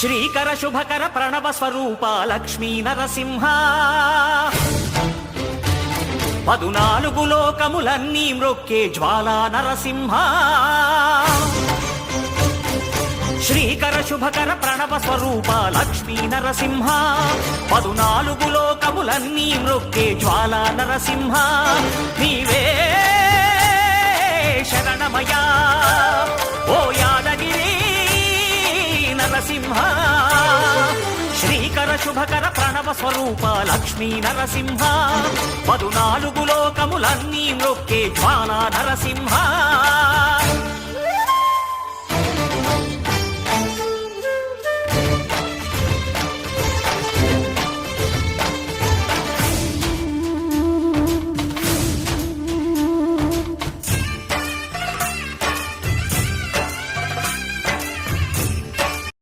శ్రీకర శుభకర ప్రణవ స్వరూప లక్ష్మీ నరసింహ 14 లోకములన్నీ మ్రొక్కే జ్వాలా నరసింహ శ్రీకర శుభకర ప్రణవ స్వరూప లక్ష్మీ నరసింహ 14 లోకములన్నీ మ్రొక్కే జ్వాలా నరసింహ నీవే శరణమయా ఓ యాదగిరి నరసింహ శ్రీకర శుభకర ప్రణవ స్వరూప లక్ష్మీ నరసింహ 14 లోకములన్నీ మ్రొక్కే జ్వాలా నరసింహ